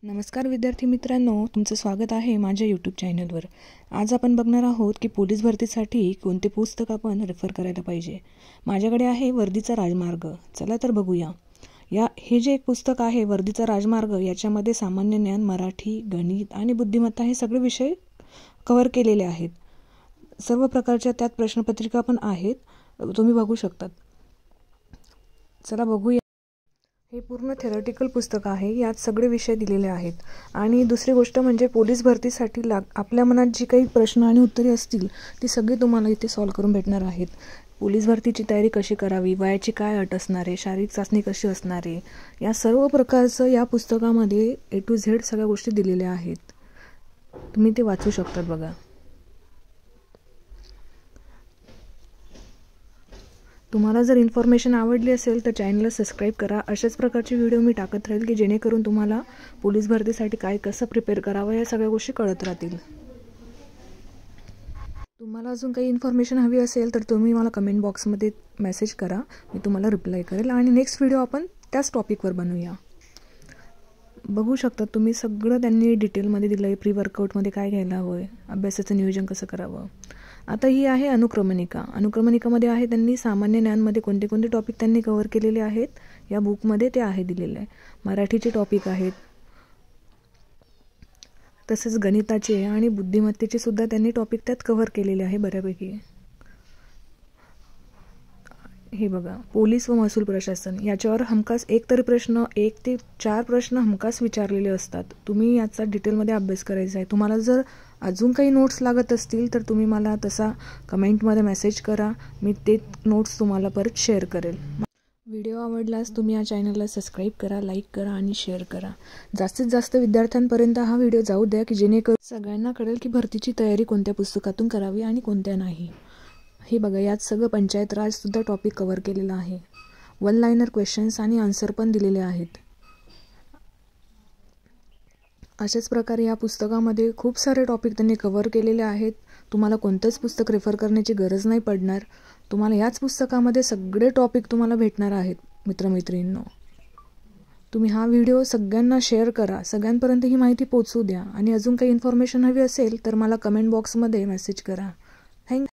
नमस्कार विद्यार्थी मित्रांनो, तुमचं स्वागत आहे माझ्या यूट्यूब चॅनलवर। आज आपण बघणार आहोत की पोलीस भरतीसाठी कोणते पुस्तक आपण रेफर करायला पाहिजे। माझ्याकडे आहे वर्दीचा राजमार्ग। चला तर बघूया। हे जे एक पुस्तक आहे वर्दीचा राजमार्ग, याच्यामध्ये सामान्य ज्ञान, मराठी, गणित आणि बुद्धिमत्ता हे सगळे विषय कव्हर केलेले आहेत। सर्व प्रकारच्या त्यात प्रश्नपत्रिका पण आहेत, तुम्ही बघू शकता। चला बघूया। हे पूर्ण थेरॉटिकल पुस्तक आहे। यात सगळे विषय दिलेले आहेत। आणि दुसरी गोष्ट म्हणजे पोलीस भरतीसाठी आपल्या मनात जी काही प्रश्न आणि उत्तरे असतील ती सगळी तुम्हाला इथे सॉल्व करून भेटणार आहेत। पोलीस भरतीची तयारी कशी करावी, वयाची काय अट असणार आहे, शारीरिक चाचणी कशी असणार आहे, या सर्व प्रकारचं या पुस्तकामध्ये A to Z सगळ्या गोष्टी दिलेल्या आहेत। तुम्ही ते वाचू शकता बघा। तुम्हाला जर इन्फॉर्मेशन आवडली असेल तर चॅनलला सबस्क्राइब करा। अशाच प्रकारचे व्हिडिओ मी टाकत राहील की जेणेकरून तुम्हाला पोलीस भरतीसाठी कसं प्रिपेअर करावं या सगळ्या गोष्टी कळत राहतील। तुम्हाला अजून काही इन्फॉर्मेशन हवी असेल तर तुम्ही मला कमेंट बॉक्समध्ये मेसेज करा, मी तुम्हाला रिप्लाय करेल आणि नेक्स्ट व्हिडिओ आपण त्याच टॉपिकवर बनवूया। बघू शकता तुम्ही सगळं त्यांनी डिटेलमध्ये दिलं आहे। प्री वर्कआउटमध्ये काय घ्यायला हवं आहे, अभ्यासाचं नियोजन कसं करावं। आता ही आहे अनुक्रमणिका। अनुक्रमणिकामध्ये आहे त्यांनी सामान्य ज्ञानमध्ये कोणते कोणते टॉपिक त्यांनी कव्हर केलेले आहेत या बुकमध्ये ते आहे दिलेले आहे। मराठीचे टॉपिक आहेत, तसेच गणिताचे आणि बुद्धिमत्तेचे सुद्धा त्यांनी टॉपिक त्यात कव्हर केलेले आहे बऱ्यापैकी। हे बघा, पोलीस व महसूल प्रशासन याच्यावर हमखास एक ते 4 प्रश्न हमखास विचारलेले असतात। तुम्ही याचा डिटेलमध्ये अभ्यास करायचा आहे। तुम्हाला जर अजून काही नोट्स लागत असतील तर तुम्ही मला तसा कमेंटमध्ये मेसेज करा, मी ते नोट्स तुम्हाला परत शेअर करेल। व्हिडिओ आवडल्यास तुम्ही या चॅनलला सबस्क्राइब करा, लाईक करा आणि शेअर करा। जास्तीत जास्त विद्यार्थ्यांपर्यंत हा व्हिडिओ जाऊ द्या की जेणेकरून सगळ्यांना कळेल की भरतीची तयारी कोणत्या पुस्तकातून करावी आणि कोणत्या नाही। हे बघा, यात सगळं पंचायत राज सुद्धा टॉपिक कव्हर केलेला आहे। 1 लाइनर क्वेश्चन्स आणि आन्सर पण दिलेले आहेत। अशाच प्रकारे या पुस्तकामध्ये खूप सारे टॉपिक त्यांनी कव्हर केलेले आहेत। तुम्हाला कोणतंच पुस्तक रेफर करण्याची गरज नाही पडणार। तुम्हाला याच पुस्तकामध्ये सगळे टॉपिक तुम्हाला भेटणार आहेत मित्रमैत्रिणींनो। तुम्ही हा व्हिडिओ सगळ्यांना शेअर करा, सगळ्यांपर्यंत ही माहिती पोहोचू द्या आणि अजून काही इन्फॉर्मेशन हवी असेल तर मला कमेंट बॉक्समध्ये मेसेज करा।